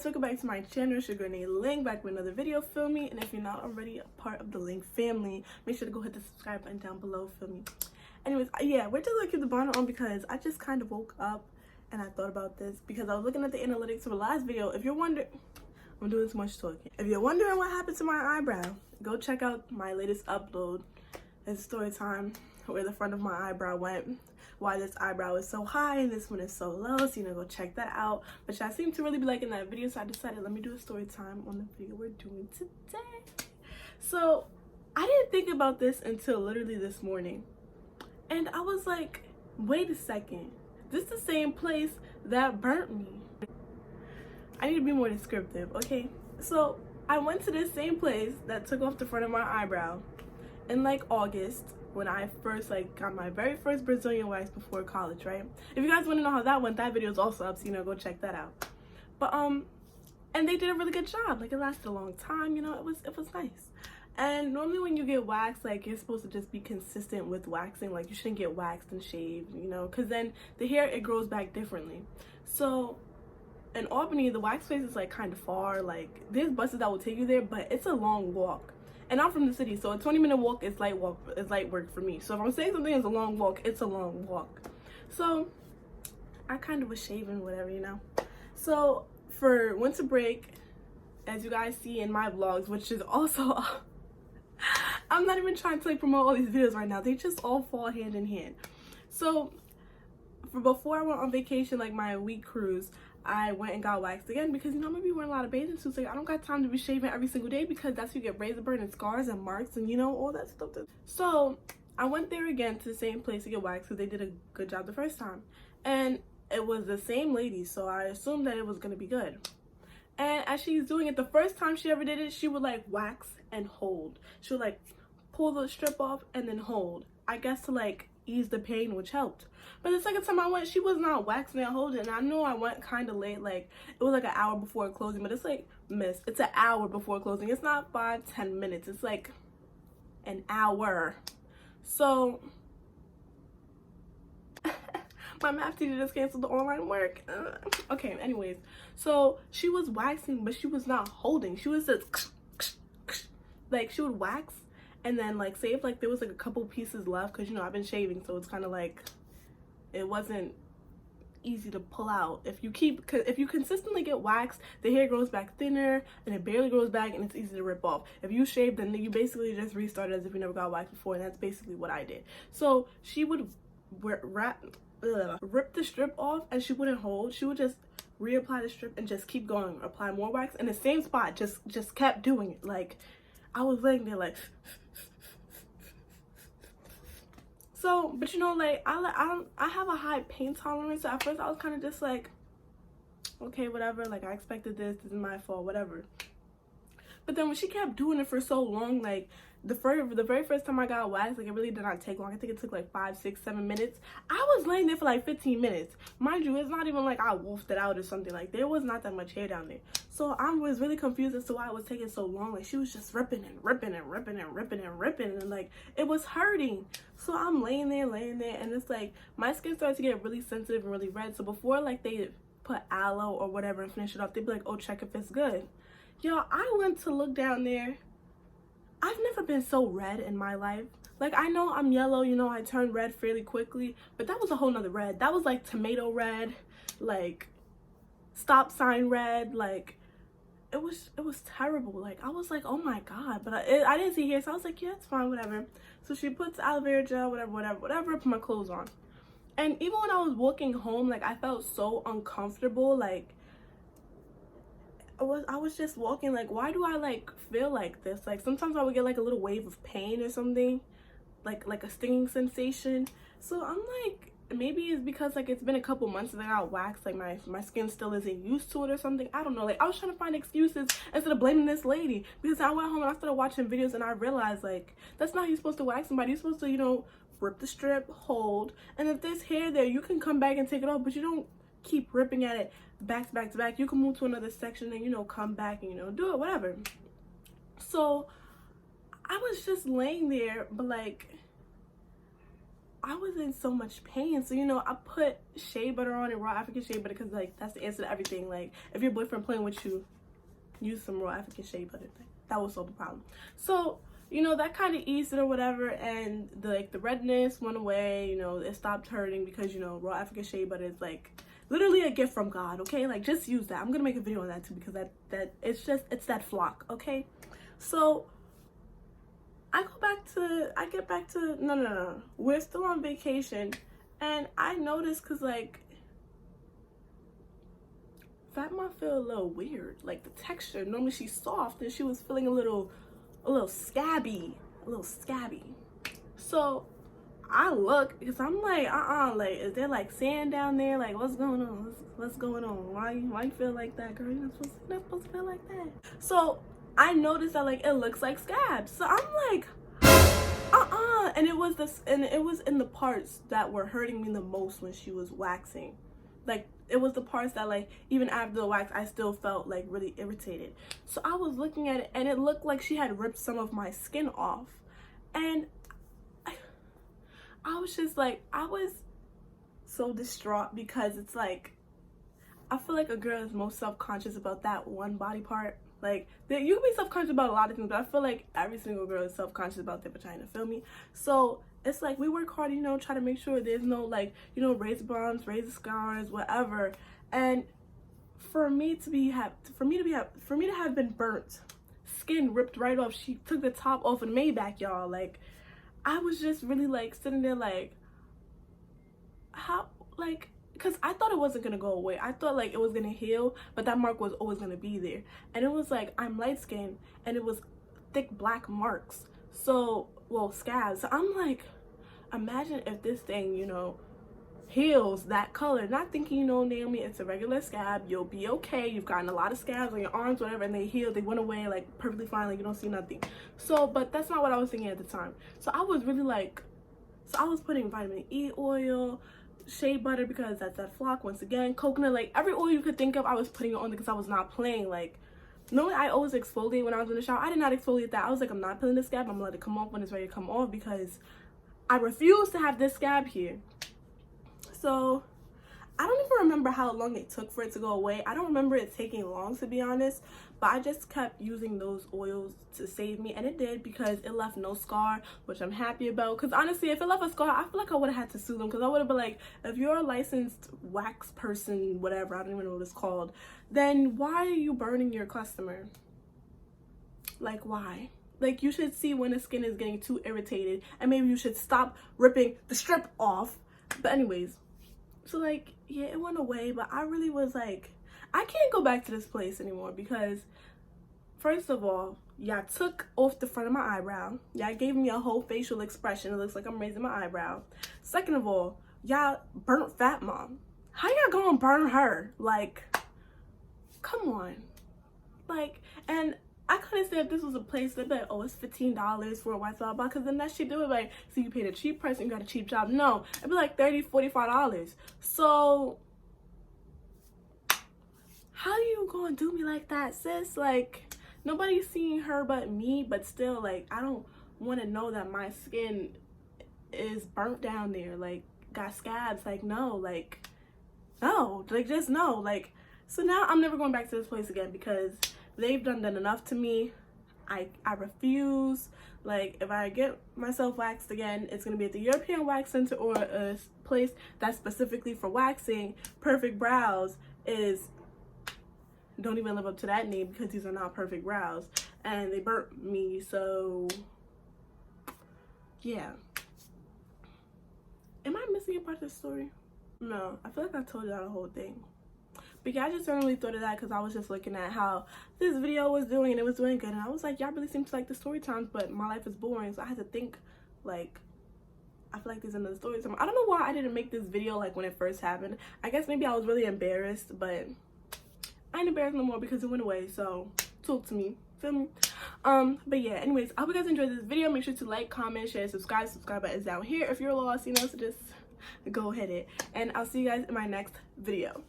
guys, welcome back to my channel. It's your girl named Ling, back with another video, feel me? And if you're not already a part of the Ling family, make sure to go hit the subscribe button down below, feel me? Anyways, yeah, we're just gonna keep the bonnet on because I just kind of woke up and I thought about this because I was looking at the analytics for the last video. If you're wondering, I'm doing too much talking. If you're wondering what happened to my eyebrow, go check out my latest upload. It's story time where the front of my eyebrow went, why this eyebrow is so high and this one is so low, so go check that out. But y'all seem to really be liking that video, so I decided let me do a story time on the video we're doing today. So I didn't think about this until literally this morning, and I was like, wait a second, this is the same place that burnt me. I need to be more descriptive, okay? So I went to this same place that took off the front of my eyebrow in like August, when I first got my very first Brazilian wax before college, right? If you guys want to know how that went, that video is also up, so go check that out. But and they did a really good job. Like, it lasted a long time, it was nice. And normally when you get waxed, you're supposed to just be consistent with waxing. Like, you shouldn't get waxed and shaved, because then the hair, it grows back differently. So in Albany, the wax place is kind of far. There's buses that will take you there, but it's a long walk. And I'm from the city, so a 20-minute walk is light work for me. So if I'm saying something is a long walk, it's a long walk. So I kind of was shaving, whatever, So for winter break, as you guys see in my vlogs, which is also I'm not even trying to promote all these videos right now. They just all fall hand in hand. So before I went on vacation, my week cruise, I went and got waxed again because, I'm gonna be wearing a lot of bathing suits. I don't got time to be shaving every single day because that's how you get razor burn and scars and marks and, all that stuff. So I went there again to the same place to get waxed because they did a good job the first time. And it was the same lady, so I assumed that it was gonna be good. And as she's doing it, the first time she ever did it, she would wax and hold. She would pull the strip off and then hold. I guess to ease the pain, which helped. But the second time I went, she was not waxing and holding. And I know I went kind of late. It was an hour before closing. But it's miss, it's an hour before closing. It's not 5-10 minutes. It's an hour. So my math teacher just canceled the online work. Okay, anyways. So she was waxing, but she was not holding. She was just she would wax and then say if there was a couple pieces left, because I've been shaving, so it's kind of it wasn't easy to pull out. If you consistently get waxed, the hair grows back thinner and it barely grows back and it's easy to rip off. If you shave, then you basically just restart as if you never got waxed before, and that's basically what I did. So she would rip the strip off and she wouldn't hold. She would just reapply the strip and just keep going, apply more wax in the same spot, just kept doing it. I was laying there so, but I have a high pain tolerance. So at first I was kind of just okay, whatever, I expected this is my fault, whatever. But then when she kept doing it for so long, the very first time I got waxed, it really did not take long. I think it took 5, 6, 7 minutes. I was laying there for 15 minutes. Mind you, it's not even I wolfed it out or something. There was not that much hair down there. So I was really confused as to why it was taking so long. She was just ripping and ripping and ripping and ripping and ripping, and it was hurting. So I'm laying there, and it's my skin started to get really sensitive and really red. So before they put aloe or whatever and finish it off, they'd be oh, check if it's good. Y'all, I went to look down there. I've never been so red in my life. I know I'm yellow, I turn red fairly quickly, but that was a whole nother red. That was tomato red, stop sign red, it was terrible. I was oh my god, but I didn't see hair, so I was yeah, it's fine, whatever. So she puts aloe vera gel, whatever, put my clothes on. And even when I was walking home, I felt so uncomfortable. I was just walking why do I feel like this? Sometimes I would get a little wave of pain or something, like a stinging sensation. So I'm maybe it's because it's been a couple months since I got waxed, my skin still isn't used to it or something. I don't know. I was trying to find excuses instead of blaming this lady, because I went home and I started watching videos and I realized that's not how you're supposed to wax somebody. You're supposed to rip the strip, hold, and if there's hair there, you can come back and take it off, but you don't keep ripping at it back to back to back. You can move to another section and come back and do it, whatever. So I was just laying there, but I was in so much pain. So, you know, I put shea butter on, and raw African shea butter, because like that's the answer to everything. Like, if your boyfriend playing with you, use some raw African shea butter. That will solve the problem. So, you know, that kind of eased it or whatever, and the redness went away. You know, it stopped hurting, because, you know, raw African shea butter is like literally a gift from God. Okay, like, just use that. I'm gonna make a video on that too, because that it's that flock. Okay, so I get back to no, we're still on vacation, and I noticed, because like Fat Mom feel a little weird, like the texture. Normally she's soft, and she was feeling a little scabby, So I look, because I'm like, like, is there like sand down there? Like, what's going on? What's going on? Why you feel like that, girl? You're not supposed to feel like that. So I noticed that like it looks like scabs. So I'm like, and it was in the parts that were hurting me the most when she was waxing. Like, it was the parts that, like, even after the wax, I still felt like really irritated. So I was looking at it, and it looked like she had ripped some of my skin off. And I was just like, I was so distraught, because it's like, I feel like a girl is most self-conscious about that one body part. Like, you can be self-conscious about a lot of things, but I feel like every single girl is self-conscious about their vagina, feel me? So it's like, we work hard, you know, try to make sure there's no, like, you know, razor bumps, razor scars, whatever. And for me to have been burnt, skin ripped right off, she took the top off in Maybach, y'all. Like, I was just really like sitting there like, how, like, because I thought it wasn't gonna go away. I thought like it was gonna heal, but that mark was always gonna be there. And it was like, I'm light skinned, and it was thick black marks. So, well, scabs. So I'm like, imagine if this thing, you know, heals that color. Not thinking, you know, Naomi, it's a regular scab, you'll be okay. You've gotten a lot of scabs on your arms, whatever, and they healed, they went away like perfectly fine, like you don't see nothing. So, but that's not what I was thinking at the time. So I was really like, so I was putting vitamin E oil, shea butter, because that's that flock, once again, coconut, like every oil you could think of, I was putting it on, because I was not playing. Like, normally I always exfoliate when I was in the shower. I did not exfoliate that. I was like, I'm not peeling the scab, I'm gonna let it come off when it's ready to come off, because I refuse to have this scab here. So I don't even remember how long it took for it to go away. I don't remember it taking long, to be honest, but I just kept using those oils to save me, and it did, because it left no scar, which I'm happy about. Because honestly, if it left a scar, I feel like I would have had to sue them, because I would have been like, if you're a licensed wax person, whatever, I don't even know what it's called, then why are you burning your customer? Like, why? Like, you should see when the skin is getting too irritated, and maybe you should stop ripping the strip off. But anyways, so like, yeah, it went away, but I really was like, I can't go back to this place anymore, because first of all, y'all took off the front of my eyebrow. Y'all gave me a whole facial expression. It looks like I'm raising my eyebrow. Second of all, y'all burnt Fat Mom. How y'all gonna burn her? Like, come on. Like, and I could have said if this was a place that like, oh, it's $15 for a white sauce bar, because then that shit do it like, so you paid a cheap price and you got a cheap job. No, it'd be like $30, $45. So how you gonna do me like that, sis? Like, nobody's seeing her but me, but still, like, I don't want to know that my skin is burnt down there, like, got scabs. Like, no, like, no, like, just no. Like, so now I'm never going back to this place again, because they've done enough to me. I refuse. Like, if I get myself waxed again, it's gonna be at the European Wax Center, or a place that's specifically for waxing. Perfect Brows is, don't even live up to that name, because these are not perfect brows, and they burnt me. So yeah, am I missing a part of the story? No, I feel like I told y'all the whole thing. But yeah, I just randomly thought of that, because I was just looking at how this video was doing, and it was doing good, and I was like, y'all really seem to like the story times, but my life is boring. So I had to think, like, I feel like there's another story time. I don't know why I didn't make this video like when it first happened. I guess maybe I was really embarrassed, but I ain't embarrassed no more, because it went away. So talk to me, feel me? But yeah, anyways, I hope you guys enjoyed this video. Make sure to like, comment, share, subscribe. Subscribe button is down here if you're lost, you know, so just go ahead it. And I'll see you guys in my next video.